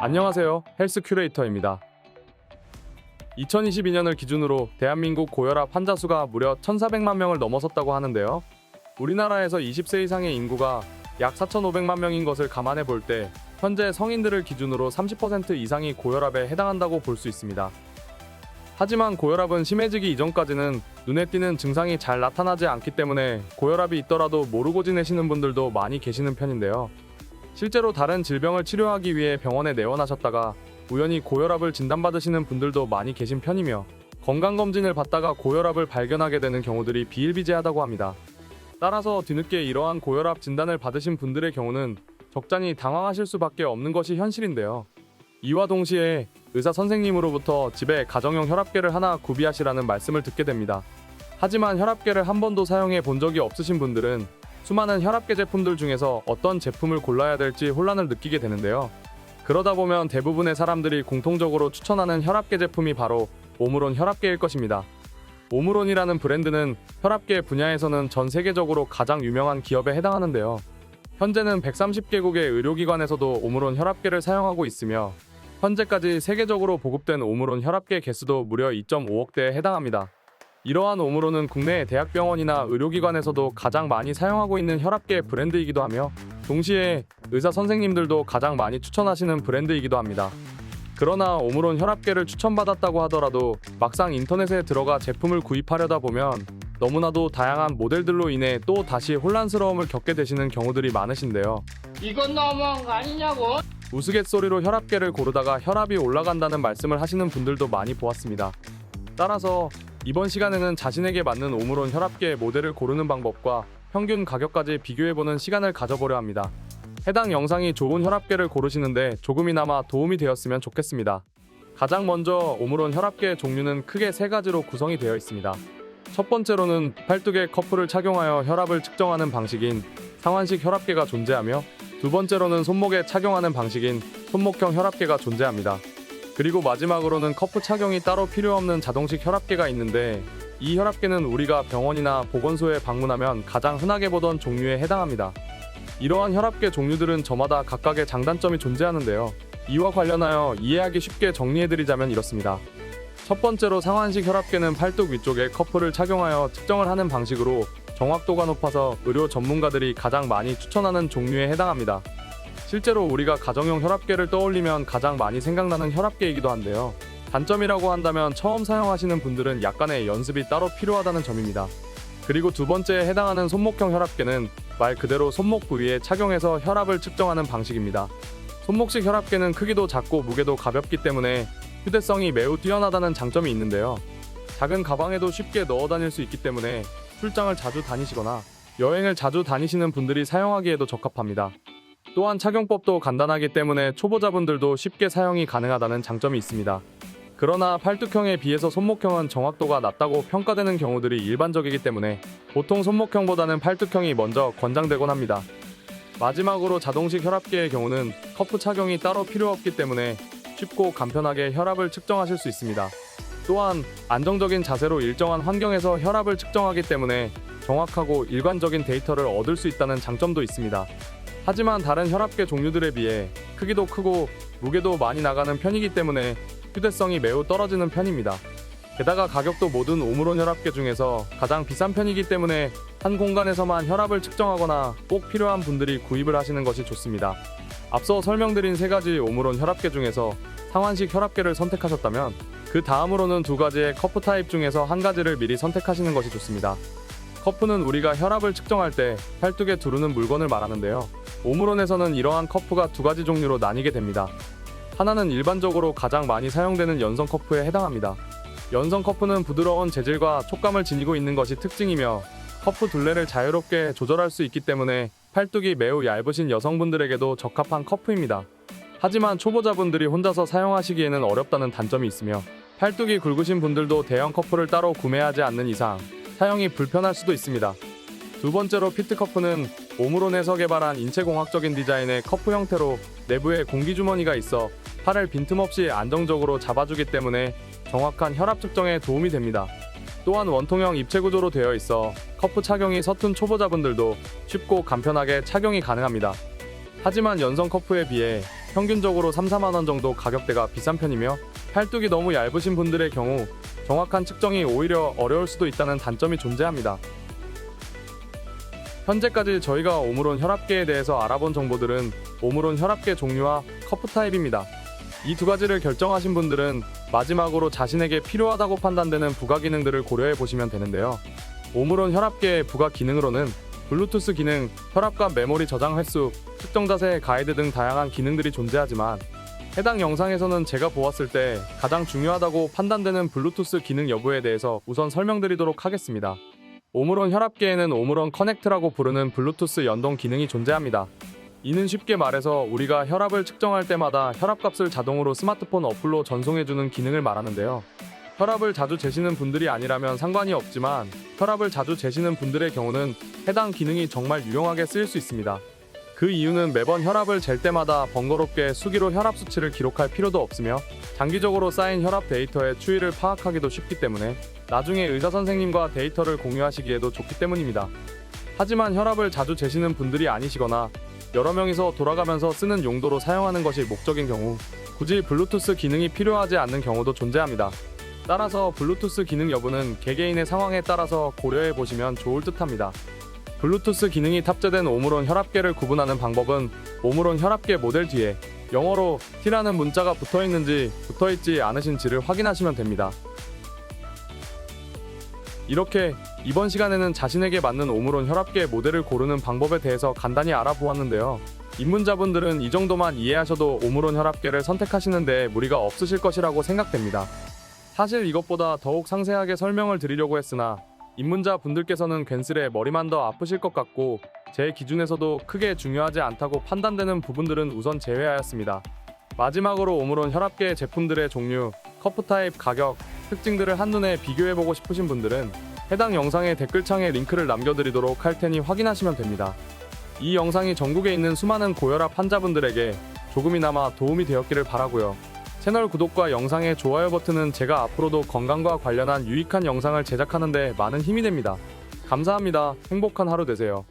안녕하세요. 헬스 큐레이터입니다. 2022년을 기준으로 대한민국 고혈압 환자 수가 무려 1,400만 명을 넘어섰다고 하는데요. 우리나라에서 20세 이상의 인구가 약 4,500만 명인 것을 감안해 볼 때 현재 성인들을 기준으로 30% 이상이 고혈압에 해당한다고 볼 수 있습니다. 하지만 고혈압은 심해지기 이전까지는 눈에 띄는 증상이 잘 나타나지 않기 때문에 고혈압이 있더라도 모르고 지내시는 분들도 많이 계시는 편인데요. 실제로 다른 질병을 치료하기 위해 병원에 내원하셨다가 우연히 고혈압을 진단받으시는 분들도 많이 계신 편이며 건강검진을 받다가 고혈압을 발견하게 되는 경우들이 비일비재하다고 합니다. 따라서 뒤늦게 이러한 고혈압 진단을 받으신 분들의 경우는 적잖이 당황하실 수밖에 없는 것이 현실인데요. 이와 동시에 의사 선생님으로부터 집에 가정용 혈압계를 하나 구비하시라는 말씀을 듣게 됩니다. 하지만 혈압계를 한 번도 사용해 본 적이 없으신 분들은 수많은 혈압계 제품들 중에서 어떤 제품을 골라야 될지 혼란을 느끼게 되는데요. 그러다 보면 대부분의 사람들이 공통적으로 추천하는 혈압계 제품이 바로 오므론 혈압계일 것입니다. 오므론이라는 브랜드는 혈압계 분야에서는 전 세계적으로 가장 유명한 기업에 해당하는데요. 현재는 130개국의 의료기관에서도 오므론 혈압계를 사용하고 있으며 현재까지 세계적으로 보급된 오므론 혈압계 개수도 무려 2.5억대에 해당합니다. 이러한 오므론은 국내 대학병원이나 의료기관에서도 가장 많이 사용하고 있는 혈압계 브랜드이기도 하며 동시에 의사 선생님들도 가장 많이 추천하시는 브랜드이기도 합니다. 그러나 오므론 혈압계를 추천받았다고 하더라도 막상 인터넷에 들어가 제품을 구입하려다 보면 너무나도 다양한 모델들로 인해 또 다시 혼란스러움을 겪게 되시는 경우들이 많으신데요. 이건 너무한 거 아니냐고? 우스갯소리로 혈압계를 고르다가 혈압이 올라간다는 말씀을 하시는 분들도 많이 보았습니다. 따라서 이번 시간에는 자신에게 맞는 오므론 혈압계 모델을 고르는 방법과 평균 가격까지 비교해보는 시간을 가져보려 합니다. 해당 영상이 좋은 혈압계를 고르시는데 조금이나마 도움이 되었으면 좋겠습니다. 가장 먼저 오므론 혈압계 종류는 크게 세 가지로 구성이 되어 있습니다. 첫 번째로는 팔뚝에 커프를 착용하여 혈압을 측정하는 방식인 상완식 혈압계가 존재하며 두 번째로는 손목에 착용하는 방식인 손목형 혈압계가 존재합니다. 그리고 마지막으로는 커프 착용이 따로 필요 없는 자동식 혈압계가 있는데 이 혈압계는 우리가 병원이나 보건소에 방문하면 가장 흔하게 보던 종류에 해당합니다. 이러한 혈압계 종류들은 저마다 각각의 장단점이 존재하는데요. 이와 관련하여 이해하기 쉽게 정리해드리자면 이렇습니다. 첫 번째로 상완식 혈압계는 팔뚝 위쪽에 커프를 착용하여 측정을 하는 방식으로 정확도가 높아서 의료 전문가들이 가장 많이 추천하는 종류에 해당합니다. 실제로 우리가 가정용 혈압계를 떠올리면 가장 많이 생각나는 혈압계이기도 한데요. 단점이라고 한다면 처음 사용하시는 분들은 약간의 연습이 따로 필요하다는 점입니다. 그리고 두 번째에 해당하는 손목형 혈압계는 말 그대로 손목 부위에 착용해서 혈압을 측정하는 방식입니다. 손목식 혈압계는 크기도 작고 무게도 가볍기 때문에 휴대성이 매우 뛰어나다는 장점이 있는데요. 작은 가방에도 쉽게 넣어 다닐 수 있기 때문에 출장을 자주 다니시거나 여행을 자주 다니시는 분들이 사용하기에도 적합합니다. 또한 착용법도 간단하기 때문에 초보자분들도 쉽게 사용이 가능하다는 장점이 있습니다. 그러나 팔뚝형에 비해서 손목형은 정확도가 낮다고 평가되는 경우들이 일반적이기 때문에 보통 손목형보다는 팔뚝형이 먼저 권장되곤 합니다. 마지막으로 자동식 혈압계의 경우는 커프 착용이 따로 필요 없기 때문에 쉽고 간편하게 혈압을 측정하실 수 있습니다. 또한 안정적인 자세로 일정한 환경에서 혈압을 측정하기 때문에 정확하고 일관적인 데이터를 얻을 수 있다는 장점도 있습니다. 하지만 다른 혈압계 종류들에 비해 크기도 크고 무게도 많이 나가는 편이기 때문에 휴대성이 매우 떨어지는 편입니다. 게다가 가격도 모든 오므론 혈압계 중에서 가장 비싼 편이기 때문에 한 공간에서만 혈압을 측정하거나 꼭 필요한 분들이 구입을 하시는 것이 좋습니다. 앞서 설명드린 세 가지 오므론 혈압계 중에서 상완식 혈압계를 선택하셨다면 그 다음으로는 두 가지의 커프 타입 중에서 한 가지를 미리 선택하시는 것이 좋습니다. 커프는 우리가 혈압을 측정할 때 팔뚝에 두르는 물건을 말하는데요. 오므론에서는 이러한 커프가 두 가지 종류로 나뉘게 됩니다. 하나는 일반적으로 가장 많이 사용되는 연성 커프에 해당합니다. 연성 커프는 부드러운 재질과 촉감을 지니고 있는 것이 특징이며 커프 둘레를 자유롭게 조절할 수 있기 때문에 팔뚝이 매우 얇으신 여성분들에게도 적합한 커프입니다. 하지만 초보자분들이 혼자서 사용하시기에는 어렵다는 단점이 있으며 팔뚝이 굵으신 분들도 대형 커프를 따로 구매하지 않는 이상 사용이 불편할 수도 있습니다. 두 번째로 피트커프는 오므론에서 개발한 인체공학적인 디자인의 커프 형태로 내부에 공기주머니가 있어 팔을 빈틈없이 안정적으로 잡아주기 때문에 정확한 혈압 측정에 도움이 됩니다. 또한 원통형 입체 구조로 되어 있어 커프 착용이 서툰 초보자분들도 쉽고 간편하게 착용이 가능합니다. 하지만 연성 커프에 비해 평균적으로 3, 4만 원 정도 가격대가 비싼 편이며 팔뚝이 너무 얇으신 분들의 경우 정확한 측정이 오히려 어려울 수도 있다는 단점이 존재합니다. 현재까지 저희가 오므론 혈압계에 대해서 알아본 정보들은 오므론 혈압계 종류와 커프 타입입니다. 이 두 가지를 결정하신 분들은 마지막으로 자신에게 필요하다고 판단되는 부가 기능들을 고려해 보시면 되는데요. 오므론 혈압계의 부가 기능으로는 블루투스 기능, 혈압과 메모리 저장 횟수, 측정 자세 가이드 등 다양한 기능들이 존재하지만 해당 영상에서는 제가 보았을 때 가장 중요하다고 판단되는 블루투스 기능 여부에 대해서 우선 설명드리도록 하겠습니다. 오므론 혈압계에는 오므론 커넥트라고 부르는 블루투스 연동 기능이 존재합니다. 이는 쉽게 말해서 우리가 혈압을 측정할 때마다 혈압값을 자동으로 스마트폰 어플로 전송해주는 기능을 말하는데요. 혈압을 자주 재시는 분들이 아니라면 상관이 없지만 혈압을 자주 재시는 분들의 경우는 해당 기능이 정말 유용하게 쓰일 수 있습니다. 그 이유는 매번 혈압을 잴 때마다 번거롭게 수기로 혈압 수치를 기록할 필요도 없으며 장기적으로 쌓인 혈압 데이터의 추이를 파악하기도 쉽기 때문에 나중에 의사 선생님과 데이터를 공유하시기에도 좋기 때문입니다. 하지만 혈압을 자주 재시는 분들이 아니시거나 여러 명이서 돌아가면서 쓰는 용도로 사용하는 것이 목적인 경우 굳이 블루투스 기능이 필요하지 않는 경우도 존재합니다. 따라서 블루투스 기능 여부는 개개인의 상황에 따라서 고려해 보시면 좋을 듯합니다. 블루투스 기능이 탑재된 오므론 혈압계를 구분하는 방법은 오므론 혈압계 모델 뒤에 영어로 T라는 문자가 붙어있는지 붙어있지 않으신지를 확인하시면 됩니다. 이렇게 이번 시간에는 자신에게 맞는 오므론 혈압계 모델을 고르는 방법에 대해서 간단히 알아보았는데요. 입문자분들은 이 정도만 이해하셔도 오므론 혈압계를 선택하시는 데 무리가 없으실 것이라고 생각됩니다. 사실 이것보다 더욱 상세하게 설명을 드리려고 했으나 입문자 분들께서는 괜스레 머리만 더 아프실 것 같고 제 기준에서도 크게 중요하지 않다고 판단되는 부분들은 우선 제외하였습니다. 마지막으로 오므론 혈압계 제품들의 종류, 커프 타입, 가격, 특징들을 한눈에 비교해보고 싶으신 분들은 해당 영상의 댓글창에 링크를 남겨드리도록 할 테니 확인하시면 됩니다. 이 영상이 전국에 있는 수많은 고혈압 환자분들에게 조금이나마 도움이 되었기를 바라고요. 채널 구독과 영상의 좋아요 버튼은 제가 앞으로도 건강과 관련한 유익한 영상을 제작하는 데 많은 힘이 됩니다. 감사합니다. 행복한 하루 되세요.